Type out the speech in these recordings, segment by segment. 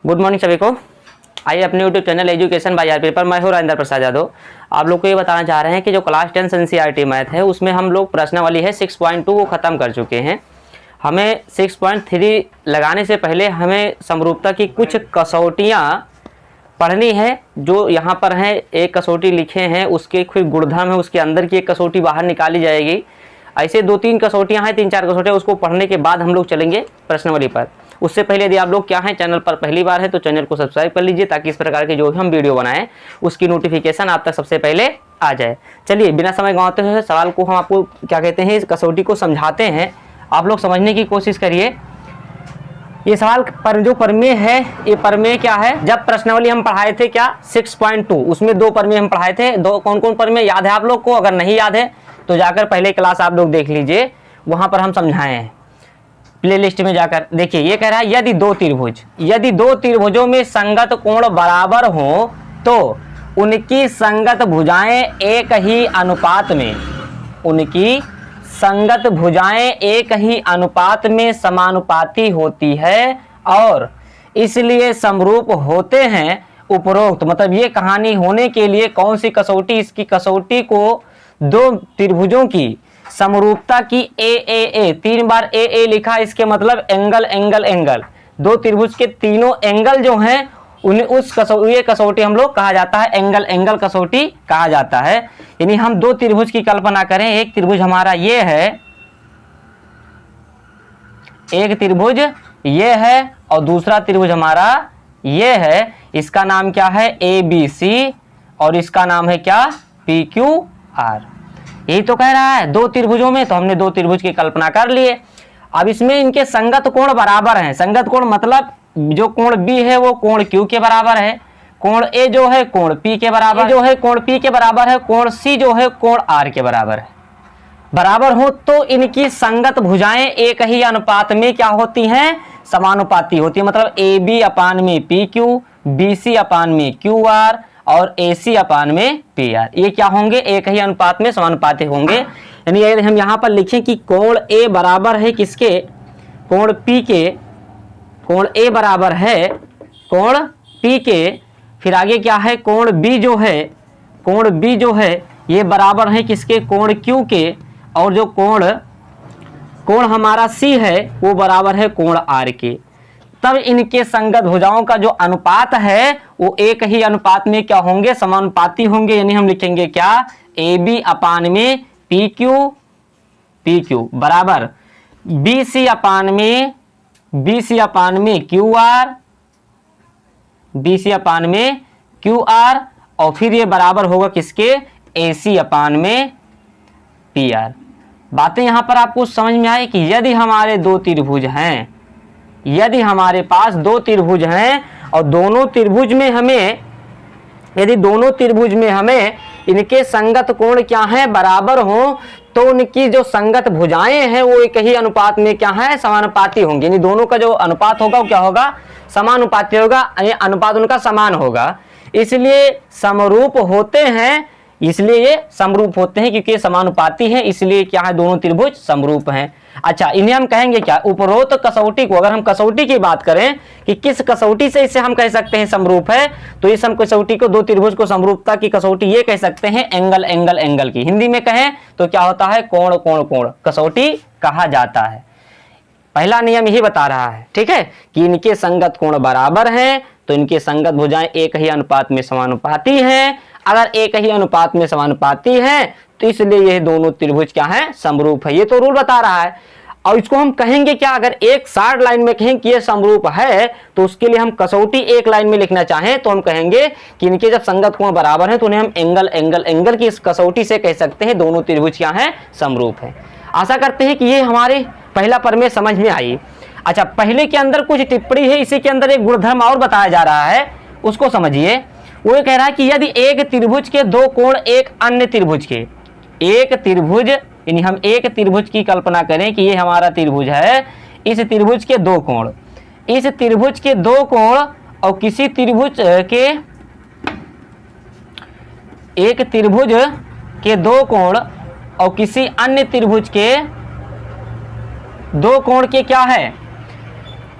Good morning सभी को। आइए अपने YouTube channel education by RP पर मैं हूं राजेंद्र प्रसाद यादव। आप लोग को ये बताना चाह रहे हैं कि जो क्लास 10 एनसीईआरटी मैथ है उसमें हम लोग प्रश्नावली है 6.2 को ख़त्म कर चुके हैं। हमें 6.3 लगाने से पहले हमें समरूपता की कुछ कसौटियाँ पढ़नी है। जो यहाँ पर हैं, एक कसौटी लिखे हैं, उसके फिर गुणधर्म है, उसके अंदर की एक कसौटी बाहर निकाली जाएगी। ऐसे 2-3 कसौटियाँ हैं, 3-4 कसौटियाँ, उसको पढ़ने के बाद हम लोग चलेंगे प्रश्नावली पर। उससे पहले यदि आप लोग क्या हैं, चैनल पर पहली बार है तो चैनल को सब्सक्राइब कर लीजिए ताकि इस प्रकार के जो भी हम वीडियो बनाएं उसकी नोटिफिकेशन आप तक सबसे पहले आ जाए। चलिए बिना समय गंवाते हुए सवाल को हम आपको क्या कहते हैं, इस कसौटी को समझाते हैं। आप लोग समझने की कोशिश करिए। ये सवाल पर जो प्रमेय है, ये प्रमेय क्या है? जब प्रश्नावली हम पढ़ाए थे क्या 6.2, उसमें 2 प्रमेय हम पढ़ाए थे। दो कौन कौन प्रमेय याद है आप लोग को? अगर नहीं याद है तो जाकर पहले क्लास आप लोग देख लीजिए, वहां पर हम समझाए हैं। प्लेलिस्ट में जाकर देखिए। ये कह रहा है यदि दो त्रिभुजों में संगत कोण बराबर हो तो उनकी संगत भुजाएं एक ही अनुपात में समानुपाती होती है और इसलिए समरूप होते हैं। उपरोक्त मतलब ये कहानी होने के लिए कौन सी कसौटी, इसकी कसौटी को दो त्रिभुजों की समरूपता की ए 3 बार ए लिखा, इसके मतलब एंगल। दो त्रिभुज के तीनों एंगल जो हैं उन्हें ये कसौटी हम लोग कहा जाता है एंगल कसौटी कहा जाता है। यानी हम दो त्रिभुज की कल्पना करें। एक त्रिभुज हमारा ये है, और दूसरा त्रिभुज हमारा ये है। इसका नाम क्या है? ABC, और इसका नाम है क्या? PQR। यही तो कह रहा है दो त्रिभुजों में, तो हमने दो त्रिभुज की कल्पना कर लिए। अब इसमें इनके संगत कोण बराबर हैं। संगत कोण मतलब जो कोण B है वो कोण Q के बराबर है, कोण A जो है कोण P के बराबर है, कोण C जो है कोण R के बराबर हो तो इनकी संगत भुजाएं एक ही अनुपात में क्या होती हैं? समानुपाती होती है। मतलब AB अपान में PQ, BC अपान में QR और AC अपान में PR, ये क्या होंगे? एक ही अनुपात में समानुपाती होंगे। यानी हम यहाँ पर लिखें कि कोण A बराबर है किसके? कोण P के। कोण A बराबर है कोण P के। फिर आगे क्या है? कोण B जो है ये बराबर है किसके? कोण Q के। और जो कोण हमारा C है वो बराबर है कोण R के। तब इनके संगत भुजाओं का जो अनुपात है वो एक ही अनुपात में क्या होंगे? समानुपाती होंगे। यानी हम लिखेंगे क्या? AB अपान में PQ बराबर BC अपान में QR, और फिर ये बराबर होगा किसके? AC अपान में PR। बातें यहां पर आपको समझ में आई कि यदि हमारे हमारे पास दो त्रिभुज हैं और दोनों त्रिभुज में हमें इनके संगत कोण क्या है? बराबर हो, तो उनकी जो संगत भुजाएं हैं वो एक ही अनुपात में क्या है? समानुपाती होंगी। यानी दोनों का जो अनुपात होगा वो क्या होगा? समानुपाती होगा। अनुपात उनका समान होगा, इसलिए समरूप होते हैं। क्योंकि ये समानुपाती है, इसलिए क्या है? दोनों त्रिभुज समरूप हैं। अच्छा, इन्हें हम कहेंगे क्या? उपरोक्त कसौटी को, अगर हम कसौटी की बात करें कि किस कसौटी से इसे हम कह सकते हैं समरूप है, तो इस हम कसौटी को, दो त्रिभुज को समरूपता की कसौटी ये कह सकते हैं एंगल की। हिंदी में कहें तो क्या होता है? कोण कसौटी कहा जाता है। पहला नियम यही बता रहा है, ठीक है, कि इनके संगत कोण बराबर हैं तो इनके संगत भुजाएं एक ही अनुपात में समानुपाती हैं। अगर एक ही अनुपात में समानुपाती हैं तो इसलिए ये दोनों त्रिभुज क्या है? समरूप है। ये तो रूल बता रहा है। और इसको हम कहेंगे क्या? अगर एक शार्ट लाइन में कहें कि ये समरूप है तो उसके लिए हम कसौटी एक लाइन में लिखना चाहें तो हम कहेंगे कि इनके जब संगत कोण बराबर है तो उन्हें हम एंगल की इस कसौटी से कह सकते हैं दोनों त्रिभुज क्या है? समरूप है। आशा करते हैं कि ये हमारे पहला प्रमेय समझ में आई। अच्छा, पहले के अंदर कुछ टिप्पणी है, इसी के अंदर एक गुणधर्म और बताया जा रहा है, उसको समझिए। वो कह रहा है कि यदि एक त्रिभुज के दो कोण एक अन्य त्रिभुज के, यानी हम एक त्रिभुज की कल्पना करें कि ये हमारा त्रिभुज है, इस त्रिभुज के दो कोण और किसी त्रिभुज के एक त्रिभुज के दो कोण और किसी अन्य त्रिभुज के दो कोण के क्या है?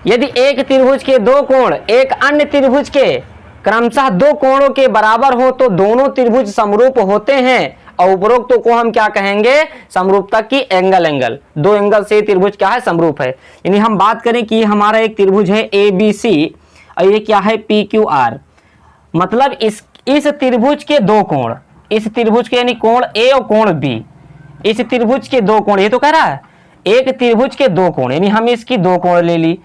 यदि एक त्रिभुज के दो कोण एक अन्य त्रिभुज के क्रमशः दो कोणों के बराबर हो तो दोनों त्रिभुज समरूप होते हैं और उपरोक्त को हम क्या कहेंगे, समरूपता की एंगल। दो एंगल से त्रिभुज क्या है, समरूप है। यानी हम बात करें कि हमारा एक त्रिभुज है ABC और ये क्या है PQR, मतलब इस त्रिभुज के दो कोण, इस त्रिभुज के यानी कोण A और कोण B, इस त्रिभुज के दो कोण, ये तो कह रहा है एक त्रिभुज के दो कोण, यानी हम इसकी दो कोण ले ली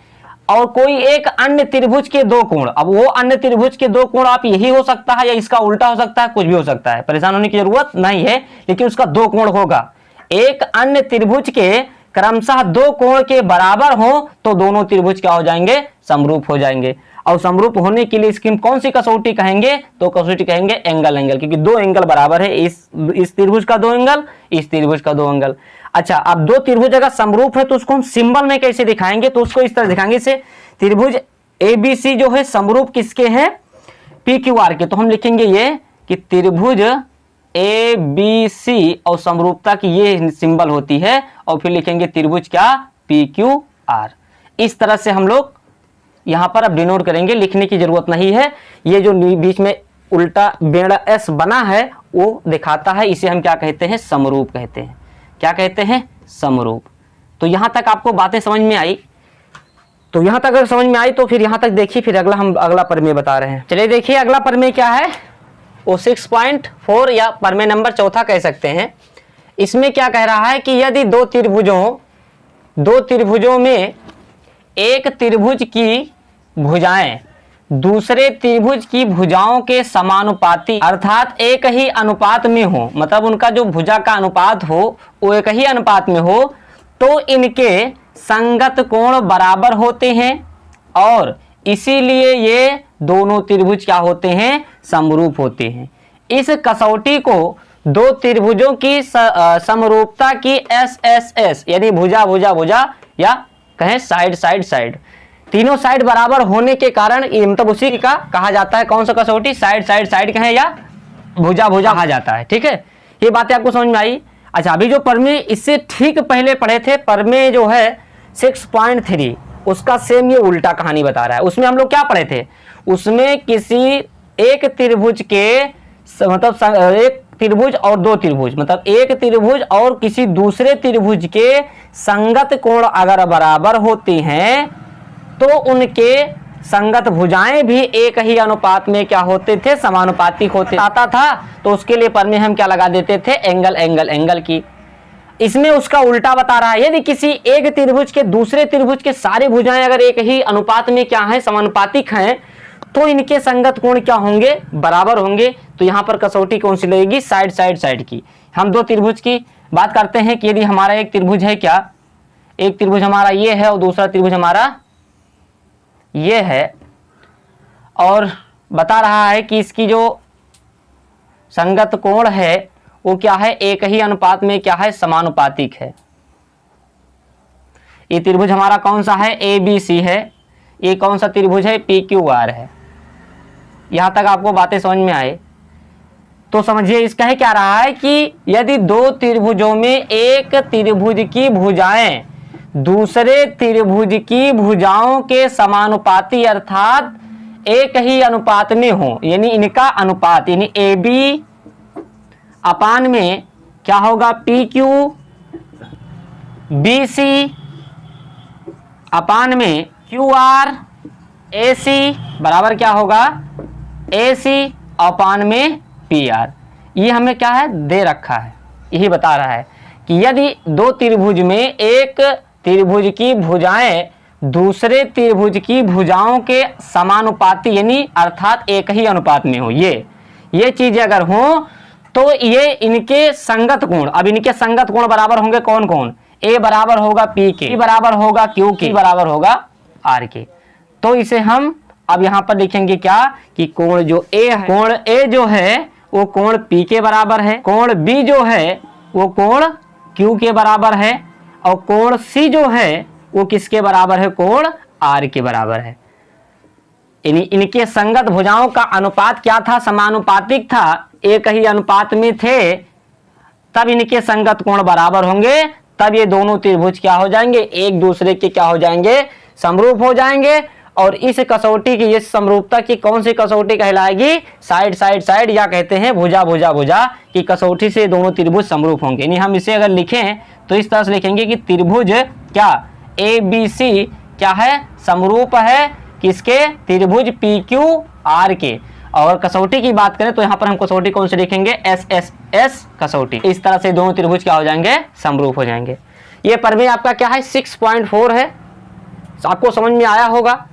और कोई एक अन्य त्रिभुज के दो कोण। अब वो अन्य त्रिभुज के दो कोण आप यही हो सकता है या इसका उल्टा हो सकता है, कुछ भी हो सकता है, परेशान होने की जरूरत नहीं है, लेकिन उसका दो कोण होगा। एक अन्य त्रिभुज के क्रमशः दो कोण के बराबर हो तो दोनों त्रिभुज क्या हो जाएंगे, समरूप हो जाएंगे। और समरूप होने के लिए इसकी कौन सी कसौटी कहेंगे, तो कसौटी कहेंगे एंगल, क्योंकि दो एंगल बराबर है, इस त्रिभुज का दो एंगल, इस त्रिभुज का दो एंगल। अच्छा, अब दो त्रिभुज अगर समरूप है तो उसको हम सिंबल में कैसे दिखाएंगे, तो उसको इस तरह दिखाएंगे, इसे त्रिभुज ABC जो है समरूप किसके है, PQR के। तो हम लिखेंगे ये कि त्रिभुज ABC और समरूपता की ये सिंबल होती है, और फिर लिखेंगे त्रिभुज क्या, PQR। इस तरह से हम लोग यहां पर अब डिनोट करेंगे, लिखने की जरूरत नहीं है। ये जो बीच में उल्टा बेड़ा S बना है वो दिखाता है, इसे हम क्या कहते हैं, समरूप कहते हैं। क्या कहते हैं, समरूप। तो यहां तक आपको बातें समझ में आई, तो यहां तक अगर समझ में आई तो फिर यहां तक देखिए, फिर अगला हम अगला प्रमेय बता रहे हैं। चलिए देखिए अगला प्रमेय क्या है, वो 6.4 या प्रमेय नंबर चौथा कह सकते हैं। इसमें क्या कह रहा है कि यदि दो त्रिभुजों में एक त्रिभुज की भुजाएं दूसरे त्रिभुज की भुजाओं के समानुपाती अर्थात एक ही अनुपात में हो, मतलब उनका जो भुजा का अनुपात हो वो एक ही अनुपात में हो, तो इनके संगत कोण बराबर होते हैं और इसीलिए ये दोनों त्रिभुज क्या होते हैं, समरूप होते हैं। इस कसौटी को दो त्रिभुजों की समरूपता की SSS यानी भुजा भुजा भुजा या कहें साइड, तीनों साइड बराबर होने के कारण मतलब उसी का कहा जाता है, कौन सा कसौटी, साइड कहें या भुजा कहा जाता है। ठीक है, ये बातें आपको समझ में आई। अच्छा, अभी जो प्रमेय इससे ठीक पहले पढ़े थे, प्रमेय जो है 6.3, उसका सेम ये उल्टा कहानी बता रहा है। उसमें हम लोग क्या पढ़े थे, उसमें किसी एक त्रिभुज के मतलब एक त्रिभुज और दो त्रिभुज, मतलब एक त्रिभुज और किसी दूसरे त्रिभुज के संगत कोण अगर बराबर होती हैं तो उनके संगत भुजाएं भी एक ही अनुपात में क्या होते थे, समानुपातिक होते आता था। तो उसके लिए प्रमेय हम क्या लगा देते थे, एंगल की। इसमें उसका उल्टा बता रहा है, यदि किसी एक त्रिभुज के दूसरे त्रिभुज के सारे भुजाएं अगर एक ही अनुपात में क्या है, समानुपातिक हैं, तो इनके संगत कोण क्या होंगे, बराबर होंगे। तो यहाँ पर कसौटी कौन सी लगेगी, साइड की। हम दो त्रिभुज की बात करते हैं कि यदि हमारा एक त्रिभुज है, क्या एक त्रिभुज हमारा ये है और दूसरा त्रिभुज हमारा ये है, और बता रहा है कि इसकी जो संगत कोण है वो क्या है, एक ही अनुपात में क्या है, समानुपातिक है। ये त्रिभुज हमारा कौन सा है, ABC है। ये कौन सा त्रिभुज है, PQR है। यहां तक आपको बातें समझ में आए तो समझिए इसका है क्या रहा है कि यदि दो त्रिभुजों में एक त्रिभुज की भुजाएं दूसरे त्रिभुज की भुजाओं के समानुपाती अर्थात एक ही अनुपात में हो, यानी इनका अनुपात यानी AB अपान में क्या होगा, PQ BC अपान में QR AC बराबर क्या होगा, AC अपान में PR। ये हमें क्या है, दे रखा है, यही बता रहा है कि यदि दो त्रिभुज में एक त्रिभुज की भुजाएं दूसरे त्रिभुज की भुजाओं के समानुपाती यानी अर्थात एक ही अनुपात में हो, ये चीजें अगर हो तो ये इनके संगत कोण, अब इनके संगत कोण बराबर होंगे कौन कौन, A बराबर होगा P के, B बराबर होगा Q के, बराबर होगा R के। तो इसे हम अब यहाँ पर लिखेंगे क्या कि कोण जो A है, कोण A जो है वो कोण P के बराबर है, कोण B जो है वो कोण Q के बराबर है, और कोण C जो है वो किसके बराबर है, कोण R के बराबर है। इनके संगत भुजाओं का अनुपात क्या था, समानुपातिक था, एक ही अनुपात में थे, तब इनके संगत कोण बराबर होंगे, तब ये दोनों त्रिभुज क्या हो जाएंगे, एक दूसरे के क्या हो जाएंगे, समरूप हो जाएंगे। और इस कसौटी की, ये समरूपता की कौन सी कसौटी कहलाएगी? साइड साइड साइड, या कहते हैं भुजा भुजा भुजा की कसौटी से दोनों त्रिभुज समरूप होंगे। यानी हम इसे अगर लिखें तो इस तरह से लिखेंगे कि त्रिभुज क्या ABC क्या है? समरूप है किसके? त्रिभुज PQR के। और कसौटी की बात करें तो यहाँ पर हम कसौटी कौन सी लिखेंगे? SSS कसौटी। इस तरह से दोनों त्रिभुज क्या हो जाएंगे? समरूप हो जाएंगे। ये प्रमेय आपका क्या है? 6.4 है, आपको समझ में आया होगा।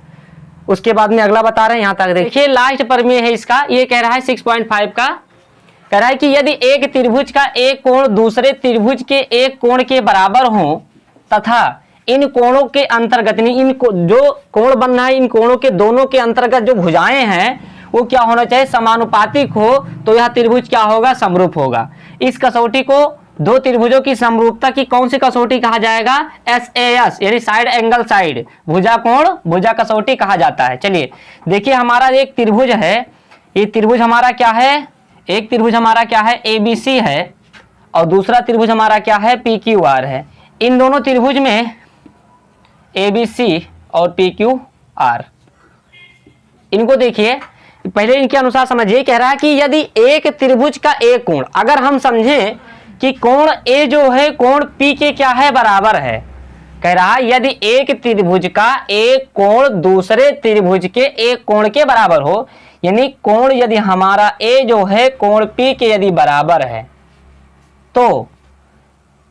उसके बाद में अगला बता रहे हैं, यहाँ तक देखिए लास्ट प्रमेय है इसका। ये कह रहा है 6.5 का, कह रहा है कि यदि एक त्रिभुज का एक कोण दूसरे त्रिभुज के एक कोण के बराबर हो तथा इन कोणों के अंतर्गत, इन जो कोण बन रहा है इन कोणों के दोनों के अंतर्गत जो भुजाएं हैं वो क्या होना चाहिए? समानुपातिक हो, तो यह त्रिभुज क्या होगा? समरूप होगा। इस कसौटी को दो त्रिभुजों की समरूपता की कौन सी कसौटी कहा जाएगा? SAS यानी साइड एंगल साइड, भुजा कोण भुजा कसौटी कहा जाता है। चलिए देखिए, हमारा एक त्रिभुज है, ये त्रिभुज हमारा क्या है? एक त्रिभुज हमारा क्या है? ABC है, और दूसरा त्रिभुज हमारा क्या है? PQR है। इन दोनों त्रिभुज में ABC और PQR, इनको देखिए, पहले इनके अनुसार समझिए। कह रहा है कि यदि एक त्रिभुज का एक कोण, अगर हम समझें कि कोण A जो है कोण P के क्या है? बराबर है। कह रहा है यदि एक त्रिभुज का एक कोण दूसरे त्रिभुज के एक कोण के बराबर हो, यानी कोण यदि हमारा A जो है कोण P के यदि बराबर है, तो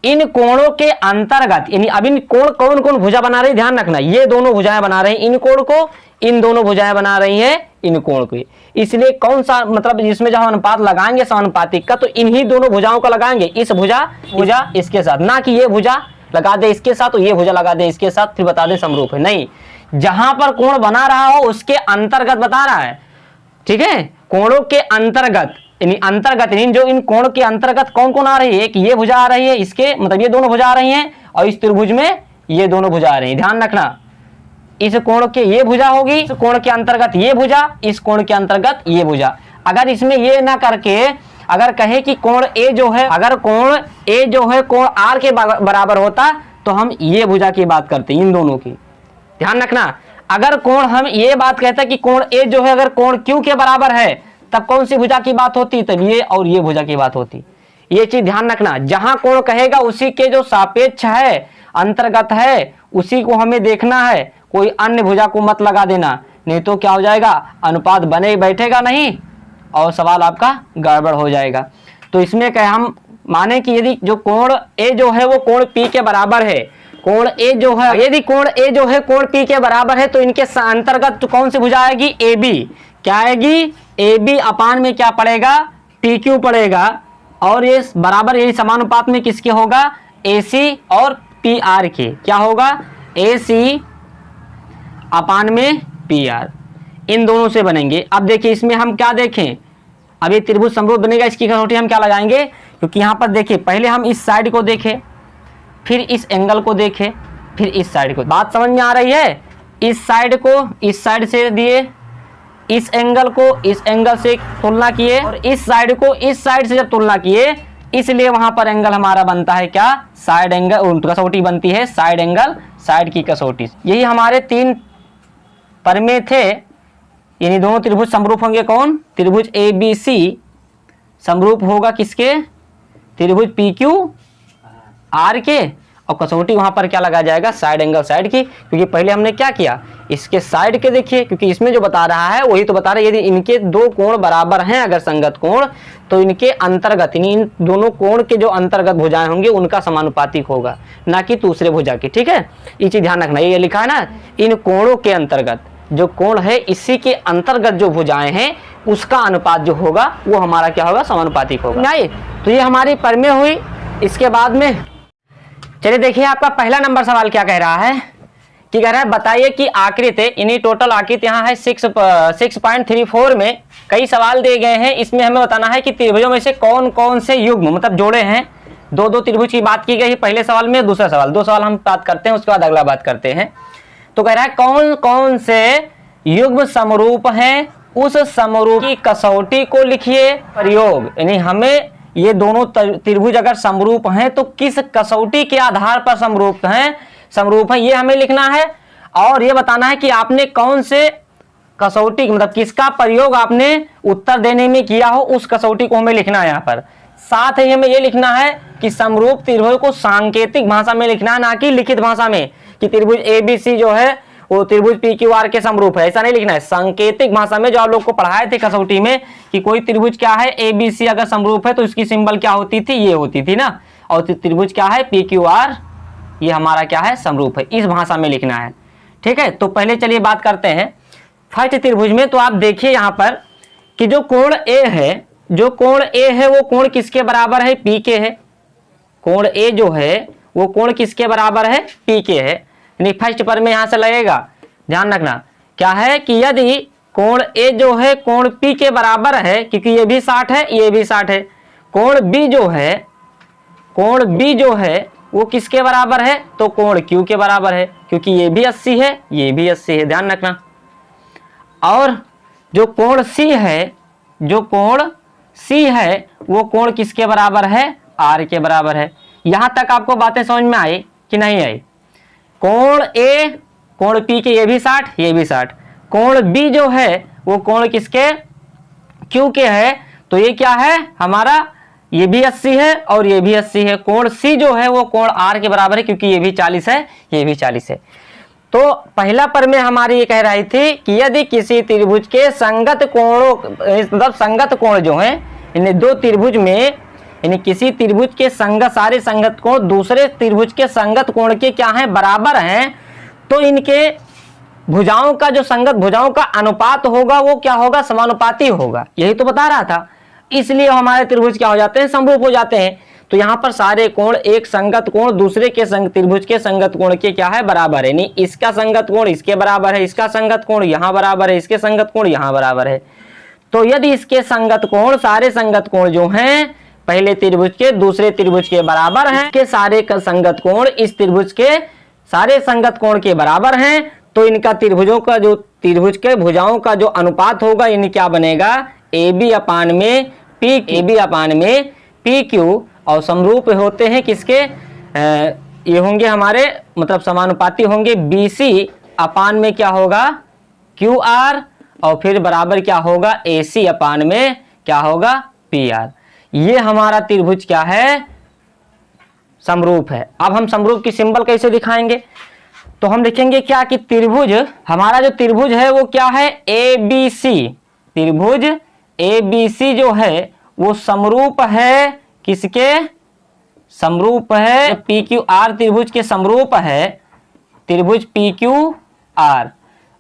इन कोणों के अंतर्गत, यानी अब इन कोण कौन कौन भुजा बना रही, ध्यान रखना, ये दोनों भुजाएं बना रही हैं इन कोण को, इन दोनों भुजाएं बना रही हैं इन कोण को। इसलिए कौन सा, मतलब जिसमें जब अनुपात लगाएंगे समानुपातिक का, तो इन्हीं दोनों भुजाओं को लगाएंगे, इस भुजा इसके साथ, ना कि ये भुजा लगा दे इसके साथ तो ये भुजा लगा दे इसके साथ फिर बता दे समरूप है। नहीं, जहां पर कोण बना रहा हो उसके अंतर्गत बता रहा है। ठीक है, कोणों के अंतर्गत, यानी अंतर्गत, यानी जो इन कोण के अंतर्गत कौन कौन आ रही है? एक ये भुजा आ रही है, इसके मतलब ये दोनों भुजा आ रही हैं, और इस त्रिभुज में ये दोनों भुजा आ रही हैं। ध्यान रखना, इस कोण के ये भुजा होगी, इस कोण के अंतर्गत ये भुजा, इस कोण के अंतर्गत ये भुजा। अगर इसमें ये ना करके अगर कहे कि कोण A जो है, अगर कोण A जो है कोण R के बराबर होता तो हम ये भुजा की बात करते, इन दोनों की। ध्यान रखना, अगर कोण हम ये बात कहते कि कोण A जो है अगर कोण Q के बराबर है, तब कौन सी भुजा की बात होती? तब ये और ये भुजा की बात होती। ये चीज ध्यान रखना, जहां कोण कहेगा उसी के जो सापेक्ष है, अंतर्गत है, उसी को हमें देखना है, कोई अन्य भुजा को मत लगा देना, नहीं तो क्या हो जाएगा? अनुपात बने बैठेगा नहीं और सवाल आपका गड़बड़ हो जाएगा। तो इसमें क्या हम माने कि यदि जो कोण A जो है वो कोण P के बराबर है, कोण A जो है, यदि कोण A जो है कोण P के बराबर है, तो इनके अंतर्गत तो कौन सी भुजा आएगी? AB। क्या आएगी? AB अपान में क्या पड़ेगा? PQ पड़ेगा, और ये बराबर यही समानुपात में किसके होगा? AC और PR के। क्या होगा? AC अपान में PR, इन दोनों से बनेंगे। अब देखिए इसमें हम क्या देखें, अब ये त्रिभुज समरूप बनेगा, इसकी कसौटी हम क्या लगाएंगे? क्योंकि यहाँ पर देखिए पहले हम इस साइड को देखें, फिर इस एंगल को देखें, फिर इस साइड को। बात समझ में आ रही है? इस साइड को इस साइड से दिए, इस एंगल को इस एंगल से तुलना किए, और इस साइड को इस साइड से जब तुलना किए, इसलिए वहां पर एंगल हमारा बनता है क्या? साइड एंगल, कसौटी बनती है साइड एंगल साइड की कसौटी। यही हमारे तीन प्रमेय थे, यानी दोनों त्रिभुज समरूप होंगे। कौन? त्रिभुज ABC समरूप होगा किसके? त्रिभुज PQR के, और कसौटी वहां पर क्या लगा जाएगा? साइड एंगल साइड की। क्योंकि पहले हमने क्या किया, इसके साइड के देखिए, क्योंकि इसमें जो बता रहा है वही तो बता रहा है, यदि इनके दो कोण बराबर हैं अगर संगत कोण, तो इनके अंतर्गत, यानी इन दोनों कोण के जो अंतर्गत भुजाएं होंगी उनका समानुपातिक होगा, ना कि दूसरे भुजा की। ठीक है, ये चीज ध्यान रखना। ये लिखा है ना, इन कोणों के अंतर्गत, जो कोण है इसी के अंतर्गत जो भुजाएं हैं उसका अनुपात जो होगा वो हमारा क्या होगा? समानुपातिक होगा। नहीं, तो ये हमारी प्रमेय हुई। इसके बाद में चलिए देखिए आपका पहला नंबर सवाल क्या कह रहा है, कि कह रहा है बताइए कि आकृति, इन्हीं टोटल आकृति यहाँ है 6.34 में कई सवाल दिए गए हैं। इसमें हमें बताना है कि त्रिभुजों में से कौन कौन से युग्म मतलब जोड़े हैं। दो दो त्रिभुज की बात की गई पहले सवाल में, दूसरा सवाल, दो सवाल हम बात करते हैं, उसके बाद अगला बात करते हैं। तो कह रहा है कौन कौन से युग्म समरूप हैं, उस समरूप की कसौटी को लिखिए। प्रयोग, यानी हमें ये दोनों त्रिभुज अगर समरूप हैं तो किस कसौटी के आधार पर समरूप हैं ये हमें लिखना है। और ये बताना है कि आपने कौन से कसौटी मतलब किसका प्रयोग आपने उत्तर देने में किया हो, उस कसौटी को हमें लिखना है यहाँ पर। साथ ही हमें ये लिखना है कि समरूप त्रिभुज को सांकेतिक भाषा में लिखना है, ना कि लिखित भाषा में कि त्रिभुज ABC जो है वो त्रिभुज PQR के समरूप है, ऐसा नहीं लिखना है। सांकेतिक भाषा में जो आप लोग को पढ़ाए थे कसौटी में कि कोई त्रिभुज क्या है ABC अगर समरूप है तो इसकी सिंबल क्या होती थी, ये होती थी ना, और त्रिभुज क्या है PQR ये हमारा क्या है समरूप है, इस भाषा में लिखना है। ठीक है, तो पहले चलिए बात करते हैं फर्स्ट त्रिभुज में। तो आप देखिए यहाँ पर कि जो कोण A है, जो कोण A है वो कोण किसके बराबर है, P के है। कोण A जो है वो कोण किसके बराबर है, P के है। यानी फर्स्ट पर में यहां से लगेगा, ध्यान रखना क्या है कि यदि कोण A जो है कोण P के बराबर है, क्योंकि ये भी 60 है ये भी 60 है। कोण B जो है, कोण B जो है वो किसके बराबर है, तो कोण Q के बराबर है, क्योंकि ये भी 80 है ये भी 80 है, ध्यान रखना। और जो कोण C है, जो कोण C है वो कोण किसके बराबर है, R के बराबर है। यहां तक आपको बातें समझ में आई कि नहीं आई। कोण A कोण P के ये भी 60 ये भी 60। कोण B जो है वो कोण किसके, Q के है, तो ये क्या है हमारा, ये भी 80 है और ये भी 80 है। कोण C जो है वो कोण R के बराबर है, क्योंकि ये भी 40 है ये भी 40 है। तो पहला पर में हमारी ये कह रही थी कि यदि किसी त्रिभुज के संगत कोणों मतलब संगत कोण जो है इन दो त्रिभुज में, यानी किसी त्रिभुज के संगत सारे संगत कोण दूसरे त्रिभुज के संगत कोण के क्या है बराबर हैं, तो इनके भुजाओं का जो संगत भुजाओं का अनुपात होगा वो क्या होगा, समानुपाती होगा। यही तो बता रहा था, इसलिए हमारे त्रिभुज क्या हो जाते हैं, समरूप हो जाते हैं। तो यहाँ पर सारे कोण एक संगत कोण दूसरे के त्रिभुज के संगत कोण के क्या है बराबर है। नहीं, इसका संगत कोण इसके बराबर है, इसका संगत कोण यहाँ बराबर है, इसके संगत कोण यहाँ बराबर है। तो यदि इसके संगत कोण सारे संगत कोण जो हैं पहले त्रिभुज के दूसरे त्रिभुज के बराबर हैं, के सारे का संगत कोण इस त्रिभुज के सारे संगत कोण के बराबर हैं, तो इनका त्रिभुजों का जो त्रिभुज के भुजाओं का जो अनुपात होगा इन्हें क्या बनेगा, AB अपान में P, AB अपान में PQ। और समरूप होते हैं किसके, ये होंगे हमारे मतलब समानुपाती होंगे BC अपान में क्या होगा QR, और फिर बराबर क्या होगा AC अपान में क्या होगा PR। ये हमारा त्रिभुज क्या है, समरूप है। अब हम समरूप की सिंबल कैसे दिखाएंगे, तो हम लिखेंगे क्या कि त्रिभुज हमारा जो त्रिभुज है वो क्या है ABC। त्रिभुज ABC जो है वो समरूप है किसके, समरूप है PQR त्रिभुज के समरूप है, त्रिभुज PQR।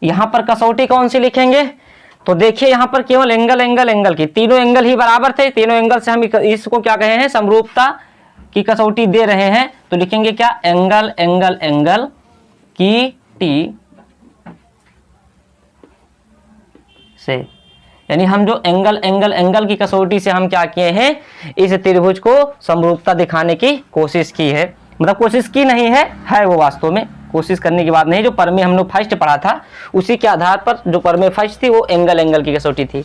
यहां पर कसौटी कौन सी लिखेंगे, तो देखिए यहां पर केवल एंगल एंगल एंगल की तीनों एंगल ही बराबर थे, तीनों एंगल से हम इसको क्या कहे हैं, समरूपता की कसौटी दे रहे हैं। तो लिखेंगे क्या, एंगल एंगल एंगल की टी से, यानी हम जो एंगल एंगल एंगल की कसौटी से हम क्या किए हैं, इस त्रिभुज को समरूपता दिखाने की कोशिश की है। मतलब कोशिश की नहीं है वो वास्तव में कोशिश करने की बात नहीं, जो पर में हम लोग फर्स्ट पढ़ा था उसी के आधार पर जो पर में फर्स्ट थी वो एंगल एंगल की कसौटी थी।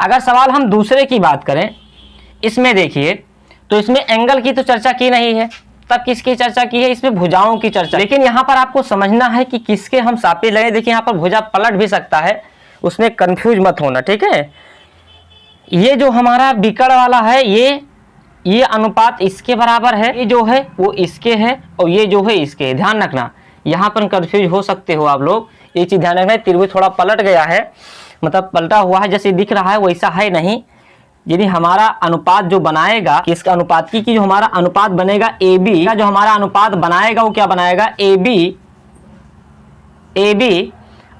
अगर सवाल हम दूसरे की बात करें, इसमें देखिए तो इसमें एंगल की तो चर्चा की नहीं है, तब किसकी चर्चा की है, इसमें भुजाओं की चर्चा। लेकिन यहाँ पर आपको समझना है कि किसके हम सापेक्ष लगे। देखिए यहाँ पर भुजा पलट भी सकता है, उसमें कंफ्यूज मत होना, ठीक है। ये जो हमारा बिकड़ वाला है ये अनुपात इसके बराबर है, ये जो है वो इसके है और ये जो है इसके है। ध्यान रखना, यहाँ पर कंफ्यूज हो सकते हो आप लोग, ये चीज ध्यान रखना। त्रिभुज थोड़ा पलट गया है, मतलब पलटा हुआ है, जैसे दिख रहा है वैसा है नहीं। यदि हमारा अनुपात जो बनाएगा किसका अनुपात की जो हमारा अनुपात बनेगा AB का, जो हमारा अनुपात बनाएगा वो क्या बनाएगा AB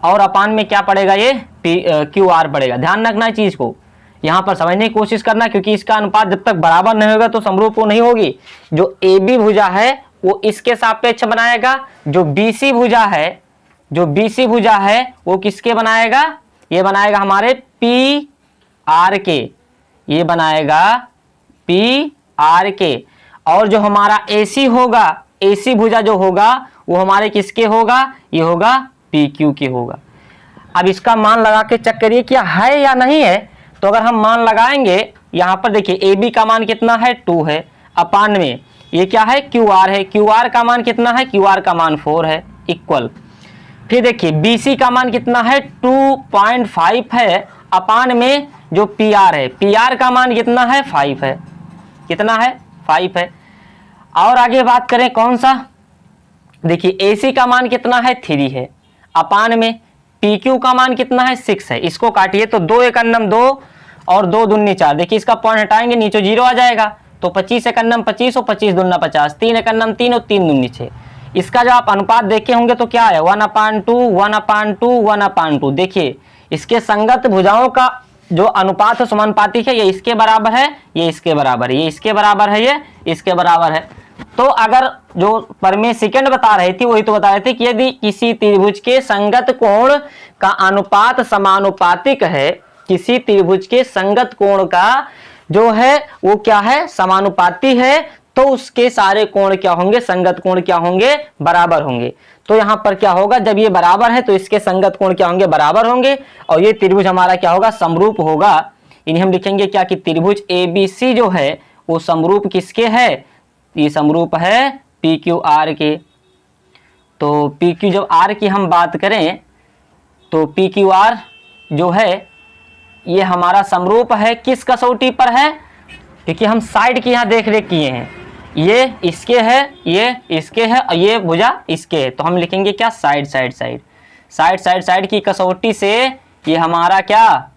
और अपान में क्या पड़ेगा, ये QR पड़ेगा। ध्यान रखना है चीज को, यहाँ पर समझने की कोशिश करना, क्योंकि इसका अनुपात जब तक बराबर नहीं होगा तो समरूप वो नहीं होगी। जो AB भुजा है वो इसके सापेक्ष बनाएगा, जो BC भुजा है वो किसके बनाएगा, ये बनाएगा हमारे PR के, ये बनाएगा PR के। और जो हमारा AC होगा, AC भुजा जो होगा वो हमारे किसके होगा, ये होगा PQ के होगा। अब इसका मान लगा के चेक करिए क्या है या नहीं है। तो अगर हम मान लगाएंगे यहाँ पर देखिए AB का मान कितना है 2 है, अपान में ये क्या है QR है, QR का मान कितना है, QR का मान 4 है, इक्वल फिर देखिए BC का मान कितना है 2.5 है, अपान में जो PR है, PR का मान कितना है 5 है, कितना है 5 है। और आगे बात करें कौन सा, देखिए AC का मान कितना है 3 है, अपान में PQ का मान कितना है 6 है। इसको काटिए तो 2 एक अन्नम 2 और 2 दूनी 4, देखिए इसका पॉइंट हटाएंगे नीचे 0 आ जाएगा, तो 25 एक अन्नम 25 और 25 दूना 50, 3 एक अन्नम 3 और 3 दूनी 6। इसका जो आप अनुपात देखे होंगे तो क्या है 1/2 1/2 1/2। देखिए इसके संगत भुजाओं का जो अनुपात है समानुपातिक है, ये इसके बराबर है, ये इसके बराबर है, ये इसके बराबर है, ये इसके बराबर है। तो अगर जो परमेय सेकंड बता रही थी वही तो बता रहे थे कि यदि किसी त्रिभुज के संगत कोण का अनुपात समानुपातिक है, किसी त्रिभुज के संगत कोण का जो है वो क्या है समानुपाती है, तो उसके सारे कोण क्या होंगे, संगत कोण क्या होंगे, बराबर होंगे। तो यहां पर क्या होगा, जब ये बराबर है तो इसके संगत कोण क्या होंगे, बराबर होंगे, और ये त्रिभुज हमारा क्या होगा, समरूप होगा। इन्हें हम लिखेंगे क्या कि त्रिभुज ABC जो है वो समरूप किसके है, ये समरूप है PQR के। तो PQ जब R की हम बात करें तो PQR जो है ये हमारा समरूप है, किस कसौटी पर है, क्योंकि हम साइड की यहाँ देख रेख किए हैं, ये इसके है, ये इसके है और ये भुजा इसके है, तो हम लिखेंगे क्या side side side side side side की कसौटी से ये हमारा क्या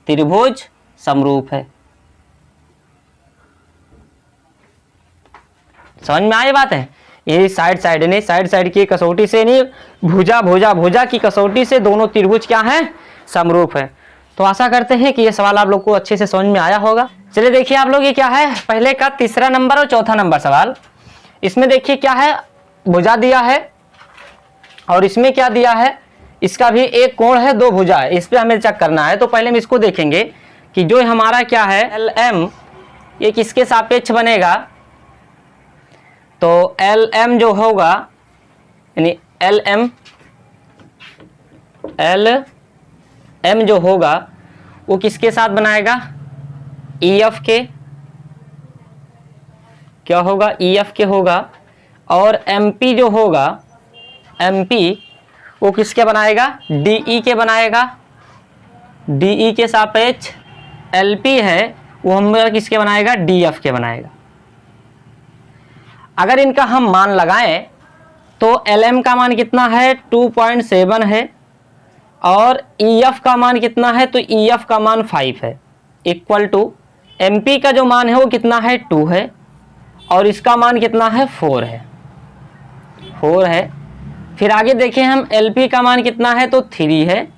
त्रिभुज समरूप है। समझ में आई बात है, ये साइड साइड नहीं, साइड साइड की कसौटी से नहीं, भुजा भुजा भुजा की कसौटी से दोनों त्रिभुज क्या है, समरूप है। तो आशा करते हैं कि ये सवाल आप लोग को अच्छे से समझ में आया होगा। चलिए देखिए आप लोग, ये क्या है, पहले का तीसरा नंबर और चौथा नंबर सवाल। इसमें देखिए क्या है, भुजा दिया है और इसमें क्या दिया है, इसका भी एक कोण है, 2 भुजा है, इस पे हमें चेक करना है। तो पहले हम इसको देखेंगे कि जो हमारा क्या है LM, ये किसके सापेक्ष बनेगा, तो LM जो होगा यानी LM जो होगा वो किसके साथ बनाएगा, EF के, क्या होगा, EF के होगा। और MP जो होगा, MP वो किसके बनाएगा, DE के बनाएगा, DE के सापेक्ष LP है वो हमारा किसके बनाएगा, DF के बनाएगा। अगर इनका हम मान लगाएं तो LM का मान कितना है 2.7 है और EF का मान कितना है, तो EF का मान 5 है, इक्वल टू MP का जो मान है वो कितना है 2 है और इसका मान कितना है 4 है। फिर आगे देखें हम LP का मान कितना है, तो 3 है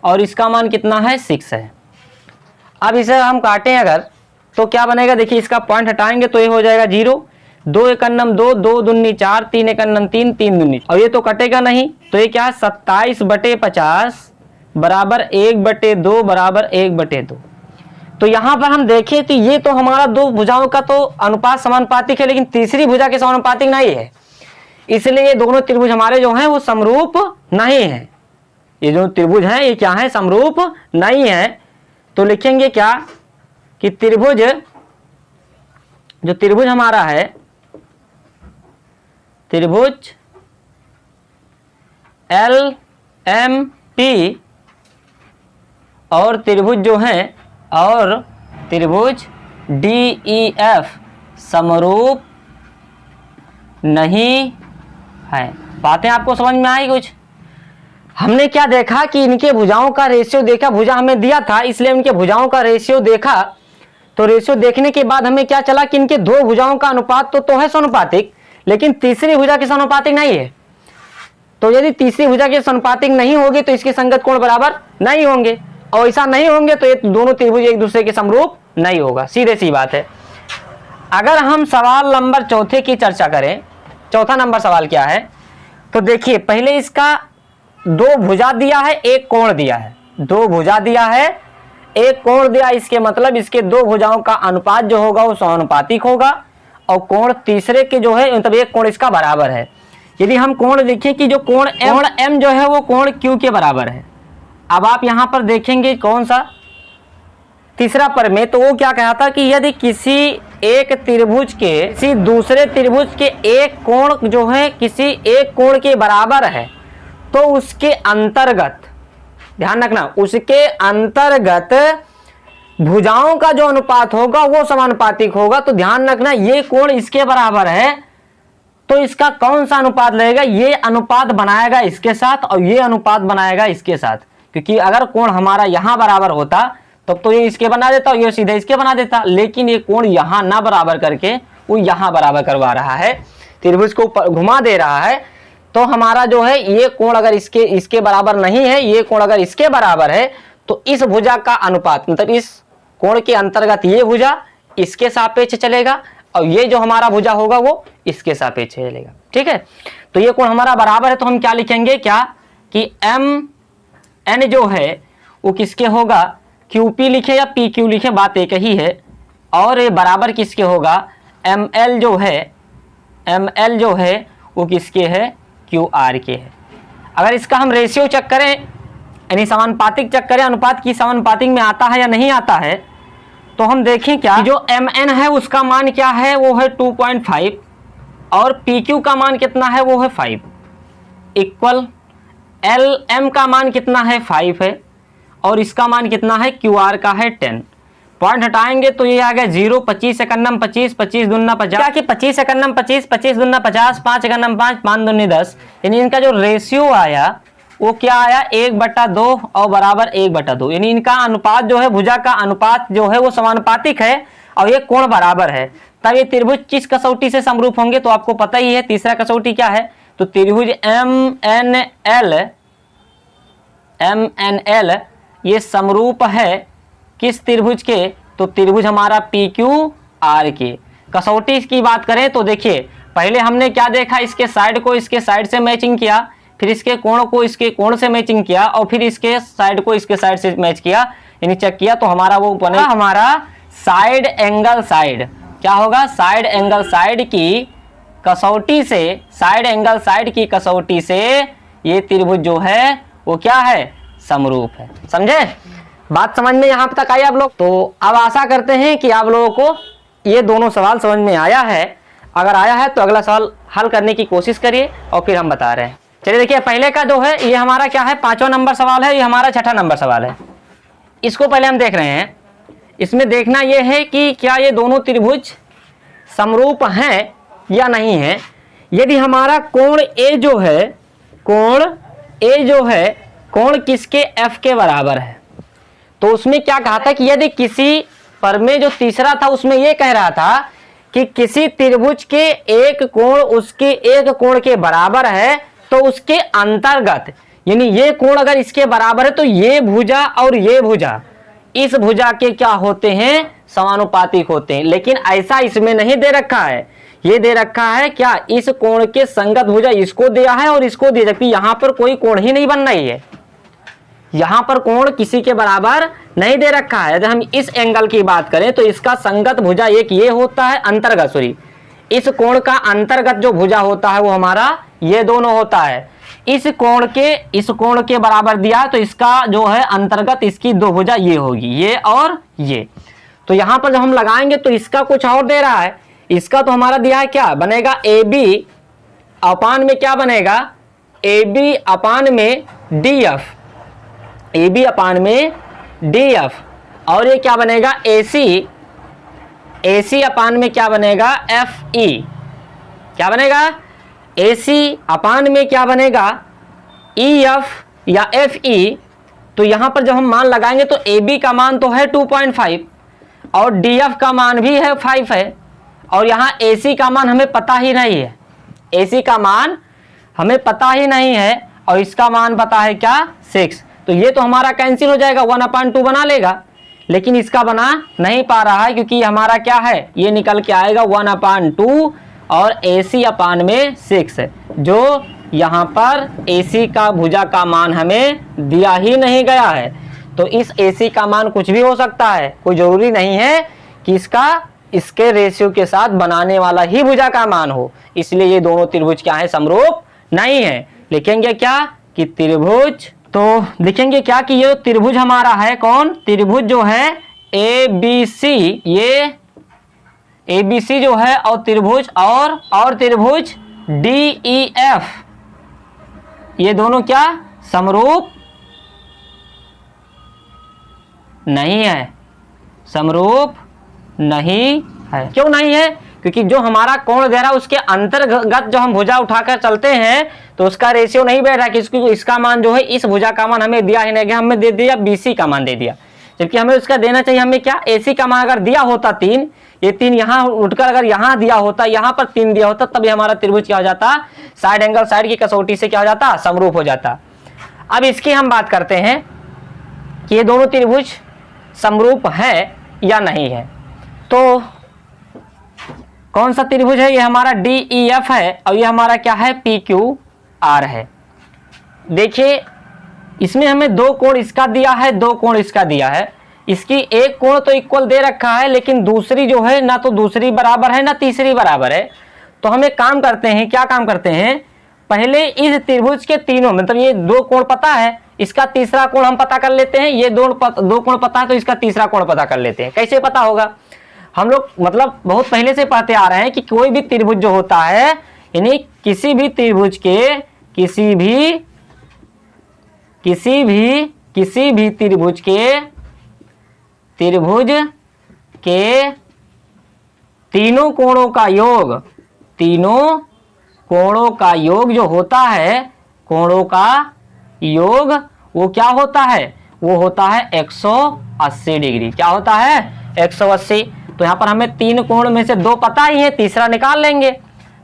और इसका मान कितना है 6 है। अब इसे हम काटें अगर तो क्या बनेगा, देखिए इसका पॉइंट हटाएंगे तो ये हो जाएगा 0, 2 एक अन्नम 2, 2 दूनी 4, 3 एक अन्नम 3, 3 दूनी, और ये तो कटेगा नहीं, तो ये क्या है 27/50 बराबर 1/2 बराबर 1/2। तो यहाँ पर हम देखें तो ये तो हमारा 2 भुजाओं का तो अनुपात समानुपातिक है, लेकिन तीसरी भुजा के समानुपातिक नहीं है, इसलिए ये दोनों त्रिभुज हमारे जो हैं वो समरूप नहीं है। ये जो त्रिभुज हैं ये क्या है, समरूप नहीं है। तो लिखेंगे क्या कि त्रिभुज जो त्रिभुज हमारा है, त्रिभुज LMP और त्रिभुज जो है और त्रिभुज DEF समरूप नहीं है। बातें आपको समझ में आई कुछ? हमने क्या देखा कि इनके भुजाओं का रेशियो देखा, भुजा हमें दिया था इसलिए इनके भुजाओं का रेशियो देखा, तो रेशियो देखने के बाद हमें क्या चला कि इनके 2 भुजाओं का अनुपात तो है समानुपातिक, लेकिन तीसरी भुजा के समानुपातिक नहीं है। तो यदि तीसरी भुजा के समानुपातिक नहीं होगी तो इसके संगत कोण बराबर नहीं होंगे, और ऐसा नहीं होंगे तो ये दोनों त्रिभुज एक दूसरे के समरूप नहीं होगा, सीधे सी बात है। अगर हम सवाल नंबर चौथे की चर्चा करें, चौथा नंबर सवाल क्या है, तो देखिए पहले इसका 2 भुजा दिया है, 1 कोण दिया है, 2 भुजा दिया है, 1 कोण दिया, इसके मतलब इसके 2 भुजाओं का अनुपात जो होगा वो समानुपातिक होगा, और कोण तीसरे के जो है मतलब 1 कोण इसका बराबर है। यदि हम कोण देखें कि जो कोण M जो है वो कोण Q के बराबर है। अब आप यहां पर देखेंगे कौन सा तीसरा प्रमेय, तो वो क्या कहा था कि यदि किसी एक त्रिभुज के किसी दूसरे त्रिभुज के एक कोण जो है किसी एक कोण के बराबर है तो उसके अंतर्गत, ध्यान रखना, उसके अंतर्गत भुजाओं का जो अनुपात होगा वो समानुपातिक होगा। तो ध्यान रखना, ये कोण इसके बराबर है तो इसका कौन सा अनुपात लगेगा, ये अनुपात बनाएगा इसके साथ और ये अनुपात बनाएगा इसके साथ। क्योंकि अगर कोण हमारा यहां बराबर होता तब तो ये इसके बना देता और ये सीधे इसके बना देता, लेकिन ये कोण यहां ना बराबर करके वो यहां बराबर करवा रहा है, त्रिभुज को घुमा दे रहा है। तो हमारा जो है ये कोण अगर इसके बराबर नहीं है, ये कोण अगर इसके बराबर है तो इस भुजा का अनुपात, मतलब इस कोण के अंतर्गत ये भुजा इसके सापेक्ष चलेगा और ये जो हमारा भुजा होगा वो इसके सापेक्ष चलेगा। ठीक है, तो ये कोण हमारा बराबर है तो हम क्या लिखेंगे, क्या कि एम एन जो है वो किसके होगा, क्यूपी लिखे या पी क्यू लिखे, बात एक ही है। और ये बराबर किसके होगा, एम एल जो है वो किसके है, क्यू आर के है। अगर इसका हम रेशियो चेक करें, यानी समानुपातिक चेक करें, अनुपात की समानुपातिक में आता है या नहीं आता है, तो हम देखें क्या, जो एम एन है उसका मान क्या है, वो है 2.5 और पी क्यू का मान कितना है, वो है 5 इक्वल एल एम का मान कितना है 5 है और इसका मान कितना है, क्यू आर का है 10। पॉइंट हटाएंगे तो ये आ गया 0, 25 एकन्नम 25, 25 दूना 50, क्या कि 25 एकन्नम 25, 25 दूना 50, 5 एकन्नम 5, 5 दूनी 10। यानी इनका जो रेशियो आया वो क्या आया, 1/2 और बराबर 1/2। यानी इनका अनुपात जो है, भुजा का अनुपात जो है वो समानुपातिक है और ये कोण बराबर है। तब ये त्रिभुज किस कसौटी से समरूप होंगे तो आपको पता ही है, तीसरा कसौटी क्या है, तो त्रिभुज एम एन एल ये समरूप है किस त्रिभुज के, तो त्रिभुज हमारा पी क्यू आर के। कसौटी की बात करें तो देखिए, पहले हमने क्या देखा, इसके साइड को इसके साइड से मैचिंग किया, फिर इसके कोण को इसके कोण से मैचिंग किया और फिर इसके साइड को इसके साइड से मैच किया, यानी चेक किया, तो हमारा वो बनेगा हमारा साइड एंगल साइड। क्या होगा, साइड एंगल साइड की कसौटी से, साइड एंगल साइड की कसौटी से ये त्रिभुज जो है वो क्या है, समरूप है। समझे, बात समझ में यहाँ तक आई आप लोग? तो अब आशा करते हैं कि आप लोगों को ये दोनों सवाल समझ में आया है। अगर आया है तो अगला सवाल हल करने की कोशिश करिए और फिर हम बता रहे हैं। चलिए देखिए, पहले का जो है ये हमारा क्या है, 5वां नंबर सवाल है, ये हमारा 6ठा नंबर सवाल है। इसको पहले हम देख रहे हैं। इसमें देखना ये है कि क्या ये दोनों त्रिभुज समरूप हैं या नहीं है। यदि हमारा कोण ए जो है, कोण किसके, एफ के बराबर है, तो उसमें क्या कहा था कि यदि किसी पर में जो तीसरा था उसमें ये कह रहा था कि किसी त्रिभुज के एक कोण उसके एक कोण के बराबर है तो उसके अंतर्गत, यानी ये कोण अगर इसके बराबर है तो ये भुजा और ये भुजा इस भुजा के क्या होते हैं, समानुपातिक होते हैं। लेकिन ऐसा इसमें नहीं दे रखा है, ये दे रखा है क्या, इस कोण के संगत भुजा इसको दिया है और इसको दिया, जबकि यहां पर कोई कोण ही नहीं बन रही है, यहां पर कोण किसी के बराबर नहीं दे रखा है। यदि हम इस एंगल की बात करें तो इसका संगत भुजा एक ये होता है, अंतर्गत सॉरी, इस कोण का अंतर्गत जो भुजा होता है वो हमारा ये दोनों होता है। इस कोण के बराबर दिया तो इसका जो है अंतर्गत इसकी दो भुजा ये होगी, ये और ये। तो यहां पर जब हम लगाएंगे तो इसका कुछ और दे रहा है, इसका तो हमारा दिया है क्या बनेगा, ए बी अपान में क्या बनेगा, ए बी अपान में डी एफ, ए बी अपान में डी एफ, और ये क्या बनेगा, ए सी अपान में क्या बनेगा, एफ ई, क्या बनेगा, ए सी अपान में क्या बनेगा, ई एफ या एफ ई। तो यहां पर जब हम मान लगाएंगे तो ए बी का मान तो है 2.5 और डी एफ का मान भी है 5 है, और यहाँ ए सी का मान हमें पता ही नहीं है, ए सी का मान हमें पता ही नहीं है और इसका मान पता है क्या, 6। तो ये तो हमारा कैंसिल हो जाएगा, 1/2 बना लेगा, लेकिन इसका बना नहीं पा रहा है क्योंकि हमारा क्या है, ये निकल के आएगा 1/2 और AC अपान में 6, जो यहाँ पर AC का भुजा का मान हमें दिया ही नहीं गया है। तो इस AC का मान कुछ भी हो सकता है, कोई जरूरी नहीं है कि इसके रेशियो के साथ बनाने वाला ही भुजा का मान हो, इसलिए ये दोनों त्रिभुज क्या है, समरूप नहीं है। लिखेंगे क्या कि त्रिभुज, तो लिखेंगे क्या कि ये त्रिभुज हमारा है कौन, त्रिभुज जो है ABC, ये ABC जो है, और त्रिभुज और त्रिभुज DEF, ये दोनों क्या समरूप नहीं है, समरूप नहीं है। क्यों नहीं है? क्योंकि जो हमारा कोण दे रहा है उसके अंतर्गत जो हम भुजा उठाकर चलते हैं तो उसका रेशियो नहीं बैठ रहा कि इसका मान जो है इस भुजा का मान हमें दिया ही नहीं, हमें दे दिया BC का मान दे दिया, जबकि हमें उसका देना चाहिए हमें क्या AC का मान। अगर दिया होता 3, ये 3 यहाँ उठकर अगर यहाँ दिया होता, यहाँ पर 3 दिया होता, तभी हमारा त्रिभुज क्या हो जाता, साइड एंगल साइड की कसौटी से क्या हो जाता, समरूप हो जाता। अब इसकी हम बात करते हैं कि ये दोनों त्रिभुज समरूप है या नहीं है। तो कौन सा त्रिभुज है? ये हमारा DEF है और ये हमारा क्या है PQR है। देखिए इसमें हमें 2 कोण इसका दिया है, 2 कोण इसका दिया है। इसकी एक कोण तो इक्वल दे रखा है, लेकिन दूसरी जो है ना तो दूसरी बराबर है ना तीसरी बराबर है। तो हम एक काम करते हैं, क्या काम करते हैं, पहले इस त्रिभुज के तीनों मतलब ये 2 कोण पता है, इसका तीसरा कोण हम पता कर लेते हैं। ये 2 कोण पता है तो इसका तीसरा कोण पता कर लेते हैं। कैसे पता होगा? हम लोग मतलब बहुत पहले से पढ़ते आ रहे हैं कि कोई भी त्रिभुज जो होता है, यानी किसी भी त्रिभुज के किसी भी त्रिभुज के तीनों कोणों का योग जो होता है, कोणों का योग वो क्या होता है, वो होता है 180 डिग्री। क्या होता है? 180। तो यहाँ पर हमें 3 कोण में से 2 पता ही है, तीसरा निकाल लेंगे।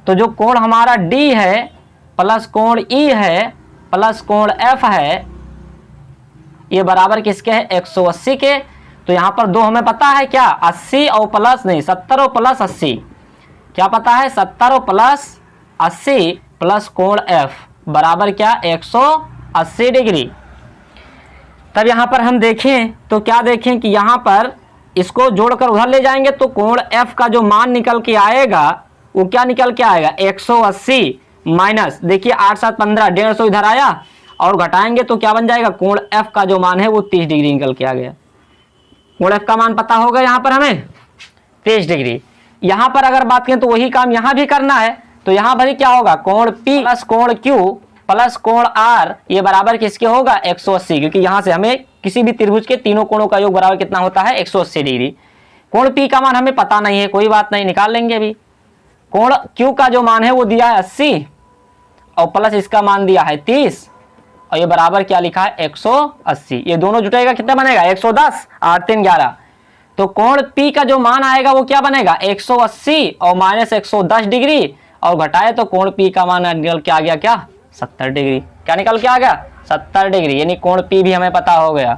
तो जो कोण हमारा D है प्लस कोण E है प्लस कोण F है, ये बराबर किसके है? 180 के। तो यहाँ पर 2 हमें पता है क्या, 80 और प्लस नहीं 70 और प्लस 80। क्या पता है? 70 और प्लस 80 प्लस कोण F बराबर क्या, 180 डिग्री। तब यहाँ पर हम देखें तो क्या देखें कि यहाँ पर इसको जोड़कर उधर ले जाएंगे तो कोण F का जो मान निकल के आएगा वो क्या निकल के आएगा, 180 माइनस देखिए 8 7 15, 150 इधर आया और घटाएंगे तो क्या बन जाएगा, कोण F का जो मान है वो 30 डिग्री निकल के आ गया। कोण F का मान पता होगा यहाँ पर हमें 30 डिग्री। यहाँ पर अगर बात करें तो वही काम यहाँ भी करना है। तो यहाँ पर क्या होगा, कोण P प्लस कोण Q प्लस कोण R ये बराबर किसके होगा, 180। क्योंकि यहाँ से हमें किसी भी त्रिभुज के तीनों कोणों का योग बराबर कितना होता है, 180 डिग्री। कोण P का मान हमें पता नहीं है, कोई बात नहीं, निकाल लेंगे अभी। कोण Q का जो मान है वो दिया है 80 और प्लस इसका मान दिया है 30 और ये बराबर क्या लिखा है, 180। ये दोनों जुटेगा कितना बनेगा, 110, 8 3 11। तो कोण P का जो मान आएगा वो क्या बनेगा, 180 और माइनस 110 डिग्री और घटाए तो कोण P का मान निकल के आ गया क्या, 70 डिग्री। क्या निकल के आ गया, 70 डिग्री। यानी कोण P भी हमें पता हो गया।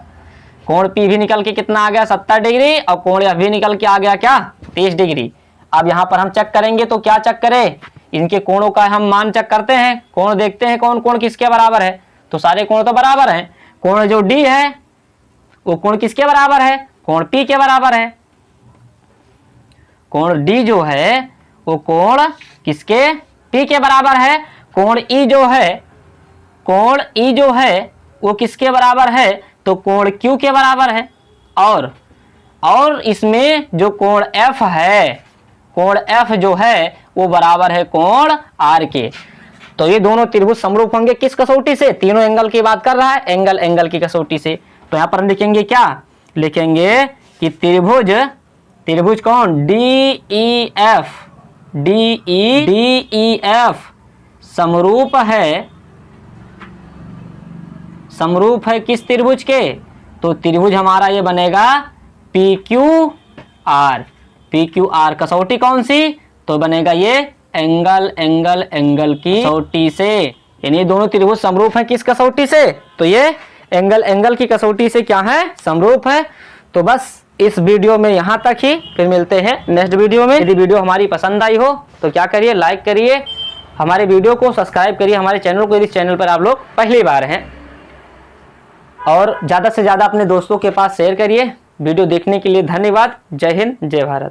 कोण P भी निकल के कितना आ गया, 70 डिग्री और कोण F भी निकल के आ गया क्या, 30 डिग्री। अब यहाँ पर हम चेक करेंगे तो क्या चेक करें, इनके कोणों का हम मान चेक करते हैं। कोण देखते हैं कौन कोण किसके बराबर है, तो सारे कोण तो बराबर हैं। कोण जो D है वो कोण किसके बराबर है, कोण P के बराबर है। कोण D जो है वो कोण किसके, P के बराबर है। कोण E जो है वो किसके बराबर है, तो कोण Q के बराबर है। और इसमें जो कोण F है, कोण F जो है वो बराबर है कोण R के। तो ये दोनों त्रिभुज समरूप होंगे किस कसौटी से, तीनों एंगल की बात कर रहा है, एंगल की कसौटी से। तो यहाँ पर हम लिखेंगे क्या, लिखेंगे कि त्रिभुज कौन, DEF समरूप है किस त्रिभुज के, तो त्रिभुज हमारा ये बनेगा PQR। कसौटी कौन सी, तो बनेगा ये एंगल की कसौटी से। यानी दोनों त्रिभुज समरूप है किस कसौटी से, तो ये एंगल की कसौटी से क्या है, समरूप है। तो बस इस वीडियो में यहाँ तक ही, फिर मिलते हैं नेक्स्ट वीडियो में। यदि वीडियो हमारी पसंद आई हो तो क्या करिए, लाइक करिए, हमारे वीडियो को सब्सक्राइब करिए, हमारे चैनल को, यदि इस चैनल पर आप लोग पहली बार हैं, और ज़्यादा से ज़्यादा अपने दोस्तों के पास शेयर करिए। वीडियो देखने के लिए धन्यवाद। जय हिंद, जय भारत।